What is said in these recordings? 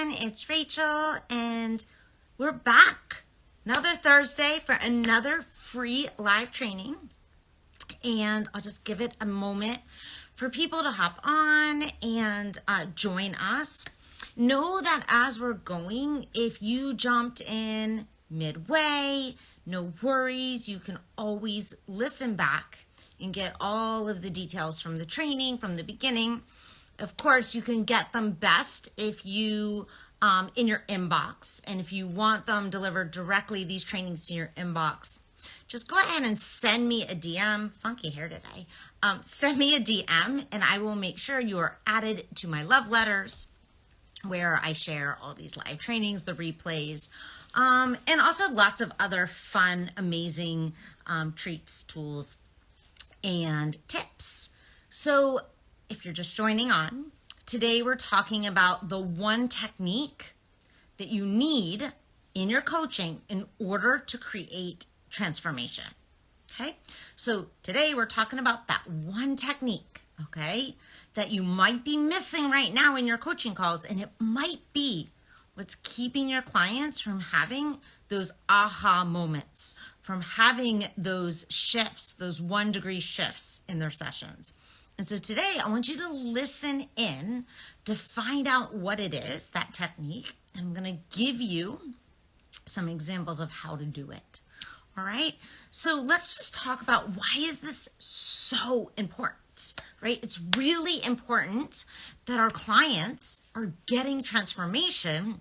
everyone, it's Rachel and we're back another Thursday for another free live training, and I'll just give it a moment for people to hop on and join us. Know that as we're going, if you jumped in midway, no worries, you can always listen back and get all of the details from the training from the beginning. Of course, you can get them best if you in your inbox, and if you want them delivered directly, these trainings to your inbox, just go ahead and send me a DM. Funky hair today. Send me a DM and I will make sure you are added to my love letters where I share all these live trainings, the replays, and also lots of other fun, amazing treats, tools, and tips. So if you're just joining on, today we're talking about the one technique that you need in your coaching in order to create transformation. Okay, so today we're talking about that one technique, okay, that you might be missing right now in your coaching calls, and it might be what's keeping your clients from having those aha moments, from having those shifts, those 1-degree shifts in their sessions. And so today I want you to listen in to find out what it is, that technique. And I'm going to give you some examples of how to do it. All right. So let's just talk about, why is this so important, right? It's really important that our clients are getting transformation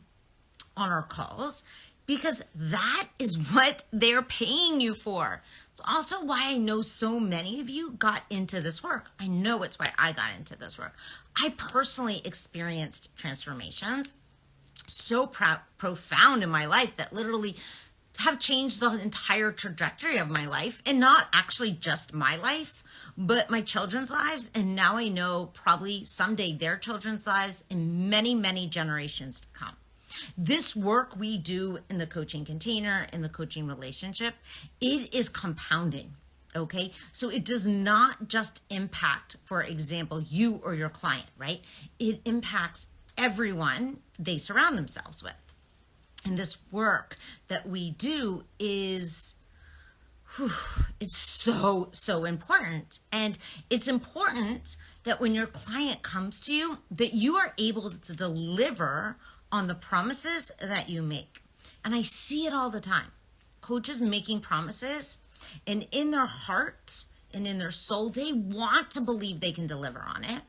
on our calls, because that is what they're paying you for. It's also why I know so many of you got into this work. I know it's why I got into this work. I personally experienced transformations so profound in my life that literally have changed the entire trajectory of my life, and not actually just my life, but my children's lives. And now I know probably someday their children's lives and many, many generations to come. This work we do in the coaching container, in the coaching relationship, it is compounding, okay? So it does not just impact, for example, you or your client, right? It impacts everyone they surround themselves with. And this work that we do is, it's so important. And it's important that when your client comes to you, that you are able to deliver on the promises that you make. And I see it all the time. Coaches making promises, and in their heart and in their soul, they want to believe they can deliver on it,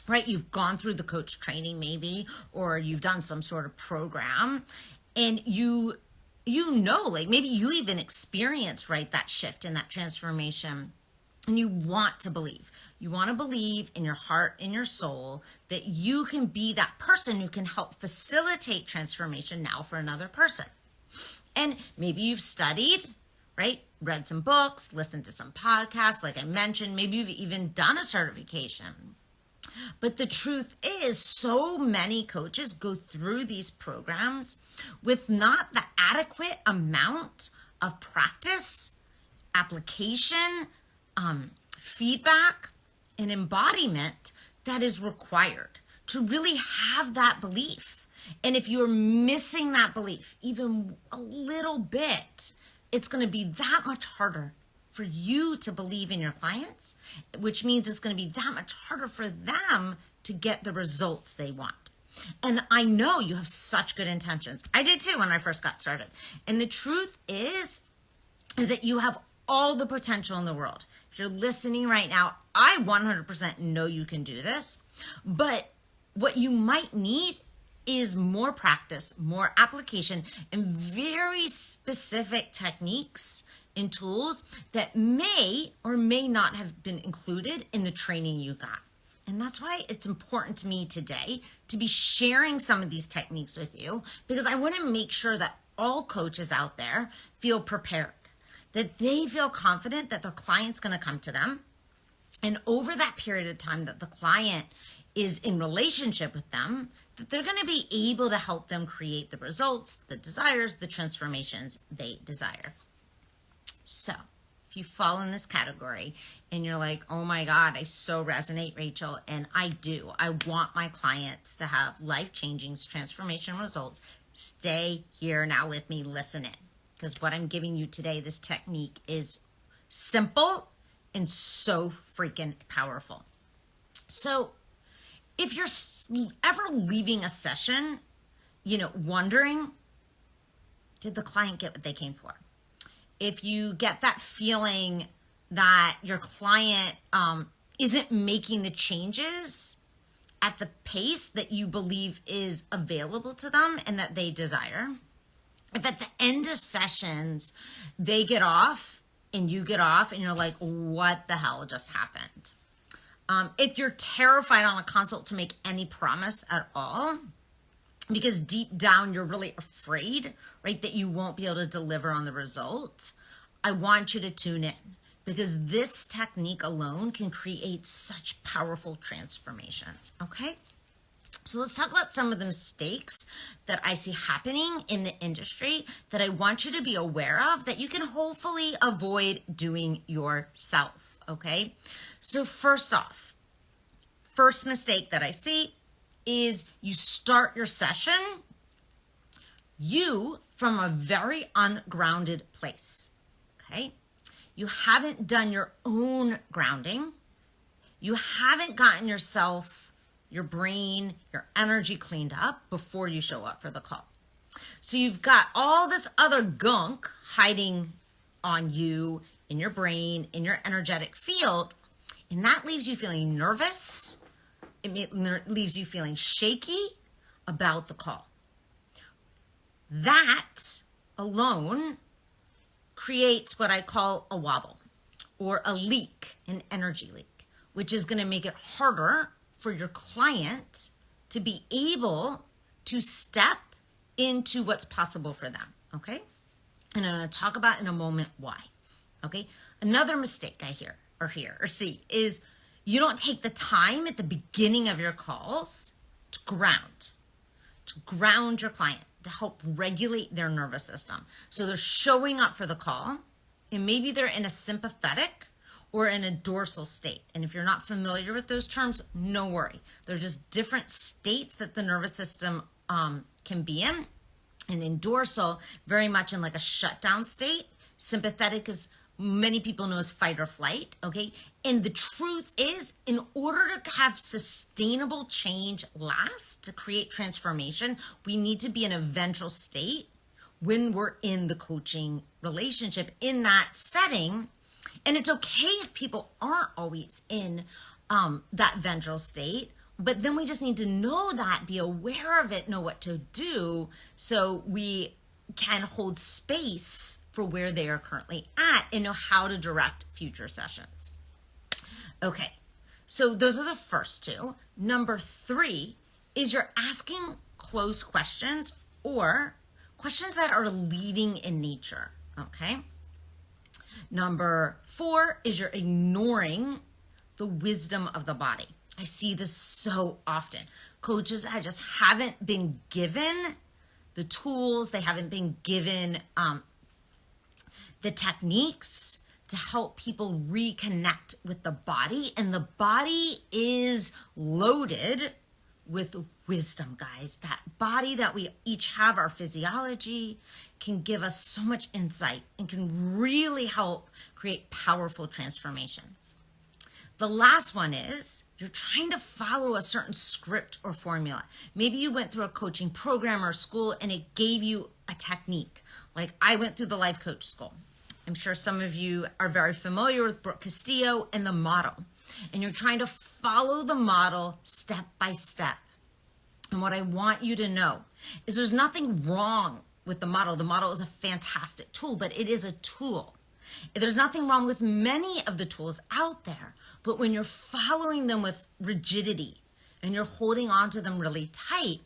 right? You've gone through the coach training maybe, or you've done some sort of program, and you know, like maybe you even experienced, right, that shift and that transformation. And you want to believe. You want to believe in your heart, in your soul, that you can be that person who can help facilitate transformation now for another person. And maybe you've studied, right? Read some books, listened to some podcasts, like I mentioned. Maybe you've even done a certification. But the truth is, so many coaches go through these programs with not the adequate amount of practice, application, feedback, and embodiment that is required to really have that belief. And if you're missing that belief even a little bit, it's going to be that much harder for you to believe in your clients, which means it's going to be that much harder for them to get the results they want. And I know you have such good intentions. I did too when I first got started. And the truth is that you have all the potential in the world. If you're listening right now, I 100% know you can do this, but what you might need is more practice, more application, and very specific techniques and tools that may or may not have been included in the training you got. And that's why it's important to me today to be sharing some of these techniques with you, because I want to make sure that all coaches out there feel prepared, that they feel confident that their client's going to come to them. And over that period of time that the client is in relationship with them, that they're going to be able to help them create the results, the desires, the transformations they desire. So if you fall in this category and you're like, oh my God, I so resonate, Rachel, and I do. I want my clients to have life-changing transformation results. Stay here now with me, listen in, because what I'm giving you today, this technique is simple and so freaking powerful. So if you're ever leaving a session, wondering, did the client get what they came for? If you get that feeling that your client isn't making the changes at the pace that you believe is available to them and that they desire, if at the end of sessions they get off and you get off and you're like, what the hell just happened? If you're terrified on a consult to make any promise at all, because deep down you're really afraid, right, that you won't be able to deliver on the result, I want you to tune in, because this technique alone can create such powerful transformations, okay? So let's talk about some of the mistakes that I see happening in the industry that I want you to be aware of that you can hopefully avoid doing yourself, okay? So first off, first mistake that I see is you start your session, from a very ungrounded place, okay? You haven't done your own grounding. You haven't gotten yourself, your brain, your energy cleaned up before you show up for the call. So you've got all this other gunk hiding on you, in your brain, in your energetic field, and that leaves you feeling nervous. It leaves you feeling shaky about the call. That alone creates what I call a wobble or a leak, an energy leak, which is going to make it harder for your client to be able to step into what's possible for them, okay? And I'm going to talk about in a moment why, okay? Another mistake I see is you don't take the time at the beginning of your calls to ground your client, to help regulate their nervous system. So they're showing up for the call, and maybe they're in a sympathetic or in a dorsal state. And if you're not familiar with those terms, no worry. They're just different states that the nervous system can be in. And in dorsal, very much in like a shutdown state. Sympathetic is, many people know as fight or flight, okay? And the truth is, in order to have sustainable change last, to create transformation, we need to be in a ventral state when we're in the coaching relationship, in that setting. And it's okay if people aren't always in that ventral state, but then we just need to know that, be aware of it, know what to do, so we can hold space for where they are currently at and know how to direct future sessions. Okay, so those are the first two. Number 3 is you're asking closed questions or questions that are leading in nature, okay? Number 4 is you're ignoring the wisdom of the body. I see this so often. Coaches just haven't been given the tools, they haven't been given the techniques to help people reconnect with the body. And the body is loaded with wisdom, guys. That body that we each have, our physiology, can give us so much insight and can really help create powerful transformations. The last one is you're trying to follow a certain script or formula. Maybe you went through a coaching program or school and it gave you a technique. Like I went through the life coach school. I'm sure some of you are very familiar with Brooke Castillo and the model. And you're trying to follow the model step by step. And what I want you to know is there's nothing wrong with the model. The model is a fantastic tool, but it is a tool. There's nothing wrong with many of the tools out there, but when you're following them with rigidity and you're holding on to them really tight,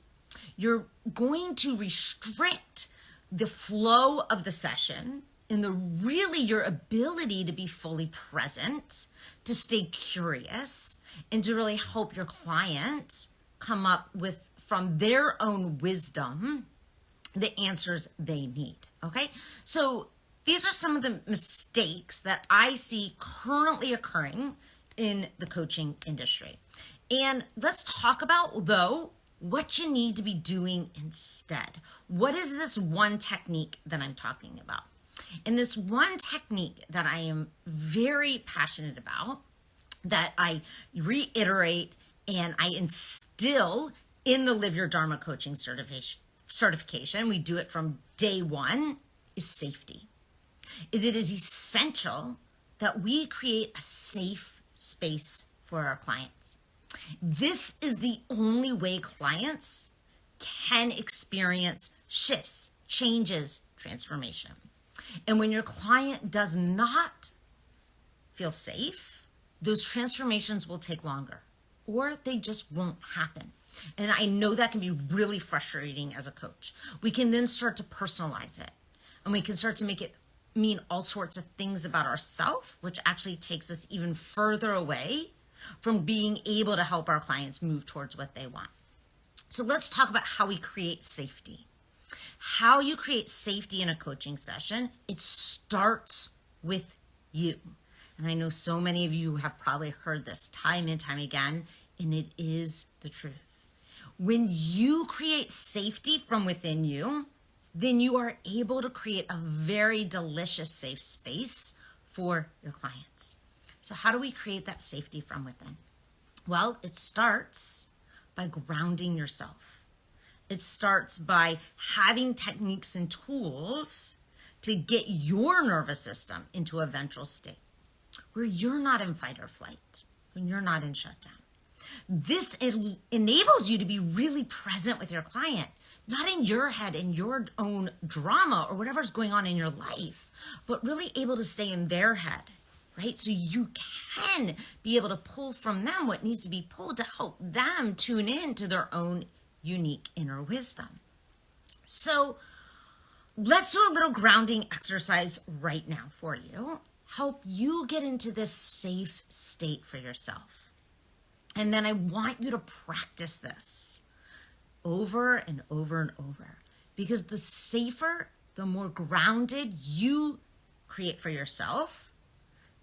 you're going to restrict the flow of the session and your ability to be fully present, to stay curious, and to really help your client come up with, from their own wisdom, the answers they need, okay? So these are some of the mistakes that I see currently occurring in the coaching industry. And let's talk about, though, what you need to be doing instead. What is this one technique that I'm talking about? And this one technique that I am very passionate about, that I reiterate and I instill in the Live Your Dharma coaching certification, we do it from day one, is safety. It is essential that we create a safe space for our clients. This is the only way clients can experience shifts, changes, transformation. And when your client does not feel safe, those transformations will take longer or they just won't happen. And I know that can be really frustrating as a coach. We can then start to personalize it and we can start to make it mean all sorts of things about ourselves, which actually takes us even further away from being able to help our clients move towards what they want. So let's talk about how we create safety. How you create safety in a coaching session, it starts with you. And I know so many of you have probably heard this time and time again, and it is the truth. When you create safety from within you, then you are able to create a very delicious safe space for your clients. So how do we create that safety from within? Well, it starts by grounding yourself. It starts by having techniques and tools to get your nervous system into a ventral state where you're not in fight or flight, when you're not in shutdown. This enables you to be really present with your client, not in your head, in your own drama or whatever's going on in your life, but really able to stay in their head, right? So you can be able to pull from them what needs to be pulled to help them tune in to their own unique inner wisdom. So let's do a little grounding exercise right now for you. Help you get into this safe state for yourself. And then I want you to practice this over and over and over, because the safer, the more grounded you create for yourself,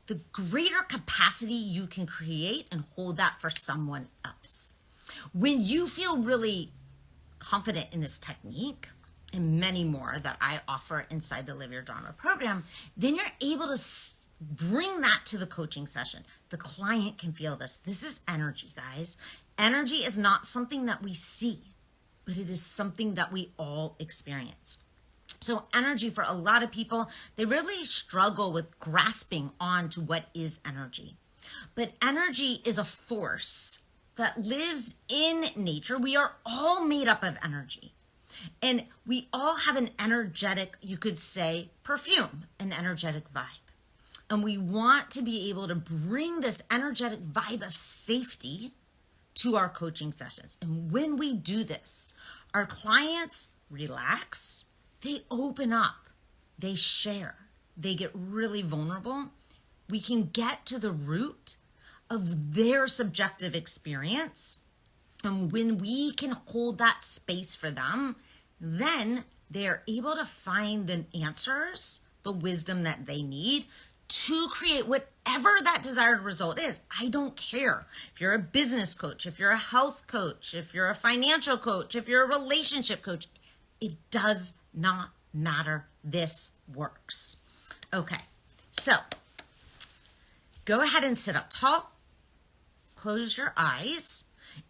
the greater capacity you can create and hold that for someone else. When you feel really confident in this technique and many more that I offer inside the Live Your Dharma program, then you're able to bring that to the coaching session. The client can feel this. This is energy, guys. Energy is not something that we see, but it is something that we all experience. So energy, for a lot of people, they really struggle with grasping on to what is energy. But energy is a force that lives in nature. We are all made up of energy. And we all have an energetic, you could say, perfume, an energetic vibe. And we want to be able to bring this energetic vibe of safety to our coaching sessions. And when we do this, our clients relax, they open up, they share, they get really vulnerable. We can get to the root of their subjective experience. And when we can hold that space for them, then they're able to find the answers, the wisdom that they need to create whatever that desired result is. I don't care if you're a business coach, if you're a health coach, if you're a financial coach, if you're a relationship coach, it does not matter. This works. Okay, so go ahead and sit up tall, close your eyes,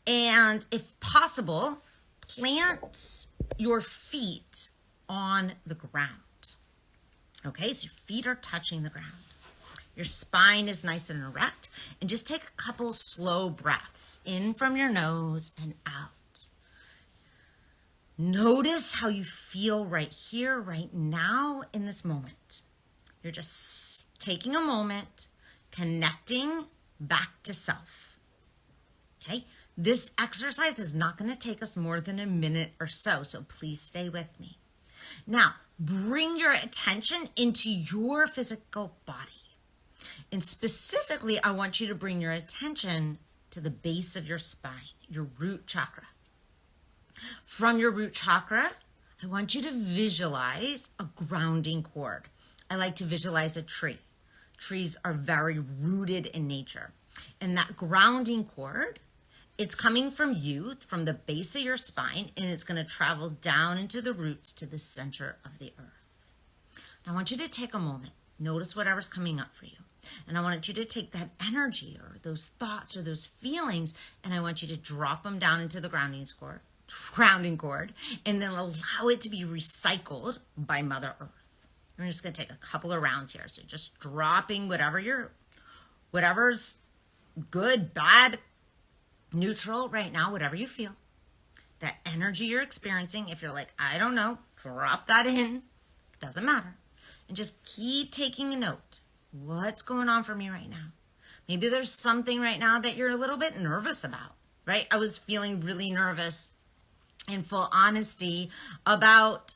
and if possible, plant your feet on the ground. Okay, so your feet are touching the ground. Your spine is nice and erect, and just take a couple slow breaths in from your nose and out. Notice how you feel right here, right now, in this moment. You're just taking a moment, connecting back to self. Okay, this exercise is not going to take us more than a minute or so, so please stay with me. Now, bring your attention into your physical body. And specifically, I want you to bring your attention to the base of your spine, your root chakra. From your root chakra, I want you to visualize a grounding cord, I like to visualize a tree. Trees are very rooted in nature. And that grounding cord, it's coming from you, from the base of your spine, and it's going to travel down into the roots to the center of the earth. Now, I want you to take a moment. Notice whatever's coming up for you. And I want you to take that energy or those thoughts or those feelings, and I want you to drop them down into the grounding cord, and then allow it to be recycled by Mother Earth. I'm just going to take a couple of rounds here. So just dropping whatever's good, bad, neutral right now, whatever you feel. That energy you're experiencing, if you're like, I don't know, drop that in. Doesn't matter. And just keep taking a note. What's going on for me right now? Maybe there's something right now that you're a little bit nervous about, right? I was feeling really nervous, in full honesty, about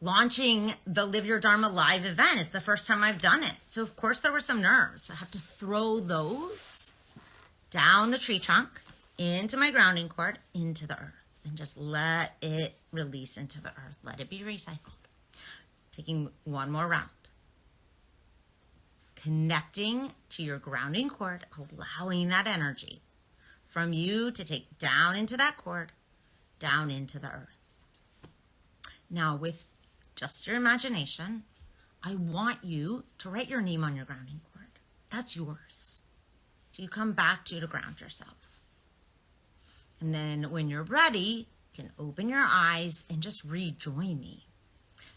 launching the Live Your Dharma live event. It's the first time I've done it. So of course there were some nerves. So I have to throw those down the tree trunk, into my grounding cord, into the earth, and just let it release into the earth. Let it be recycled. Taking one more round. Connecting to your grounding cord, allowing that energy from you to take down into that cord, down into the earth. Now, with just your imagination, I want you to write your name on your grounding cord. That's yours. So you come back to ground yourself. And then when you're ready, you can open your eyes and just rejoin me.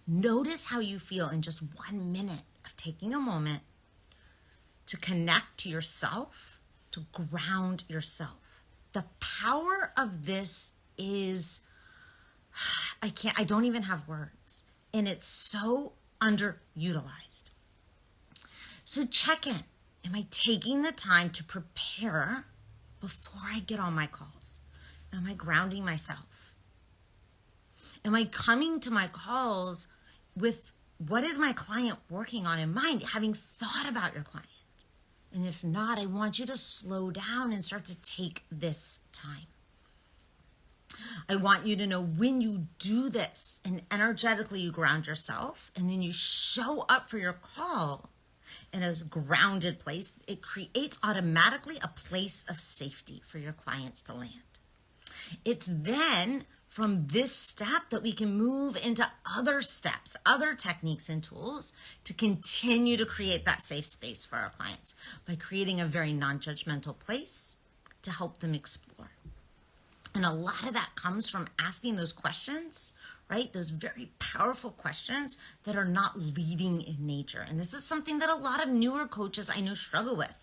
Notice how you feel in just 1 minute of taking a moment to connect to yourself, to ground yourself. The power of this is, I don't even have words. And it's so underutilized. So check in. Am I taking the time to prepare before I get on my calls? Am I grounding myself? Am I coming to my calls with what is my client working on in mind, having thought about your client? And if not, I want you to slow down and start to take this time. I want you to know when you do this and energetically you ground yourself and then you show up for your call in a grounded place, it creates automatically a place of safety for your clients to land. It's then from this step that we can move into other steps, other techniques and tools to continue to create that safe space for our clients by creating a very non-judgmental place to help them explore. And a lot of that comes from asking those questions, right? Those very powerful questions that are not leading in nature. And this is something that a lot of newer coaches I know struggle with.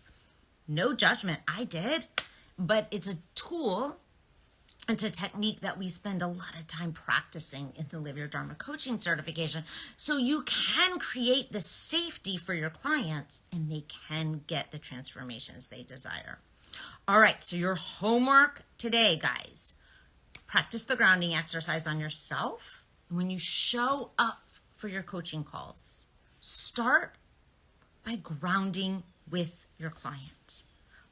No judgment, I did, but it's a tool. It's a technique that we spend a lot of time practicing in the Live Your Dharma coaching certification. So you can create the safety for your clients and they can get the transformations they desire. All right, so your homework today, guys, practice the grounding exercise on yourself. And when you show up for your coaching calls, start by grounding with your client.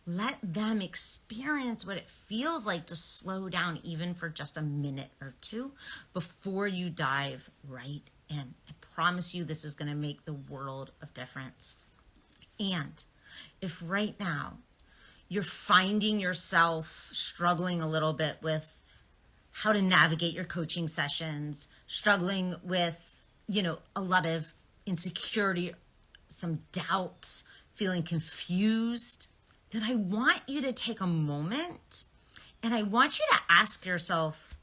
Let them experience what it feels like to slow down even for just a minute or two before you dive right in. I promise you this is going to make the world of difference. And if right now you're finding yourself struggling a little bit with how to navigate your coaching sessions, struggling with, a lot of insecurity, some doubts, feeling confused, then I want you to take a moment and I want you to ask yourself,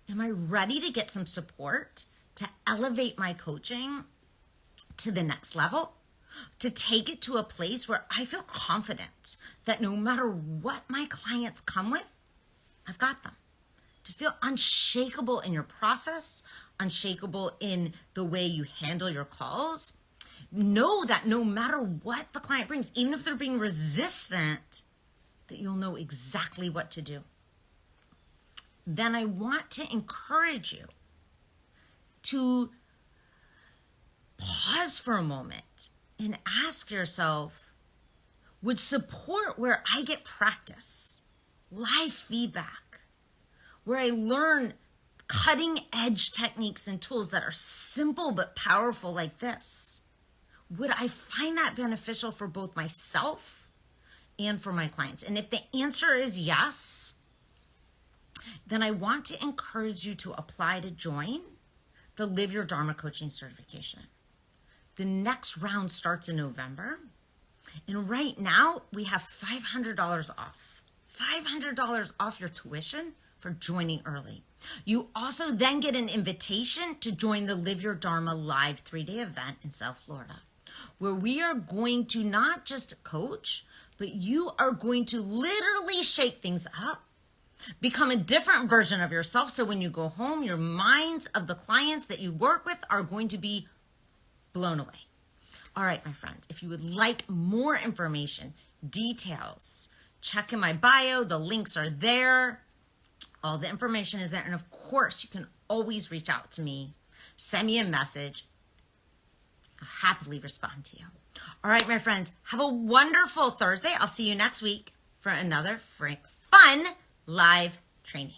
am I ready to get some support to elevate my coaching to the next level? To take it to a place where I feel confident that no matter what my clients come with, I've got them. Just feel unshakable in your process, unshakable in the way you handle your calls. Know that no matter what the client brings, even if they're being resistant, that you'll know exactly what to do. Then I want to encourage you to pause for a moment and ask yourself, would support where I get practice, live feedback, where I learn cutting edge techniques and tools that are simple but powerful like this, would I find that beneficial for both myself and for my clients? And if the answer is yes, then I want to encourage you to apply to join the Live Your Dharma Coaching Certification. The next round starts in November. And right now we have $500 off. $500 off your tuition for joining early. You also then get an invitation to join the Live Your Dharma live 3-day event in South Florida, where we are going to not just coach, but you are going to literally shake things up, become a different version of yourself. So when you go home, your minds of the clients that you work with are going to be blown away. All right, my friends, if you would like more information, details, check in my bio. The links are there. All the information is there. And of course, you can always reach out to me. Send me a message. I'll happily respond to you. All right, my friends, have a wonderful Thursday. I'll see you next week for another fun live training.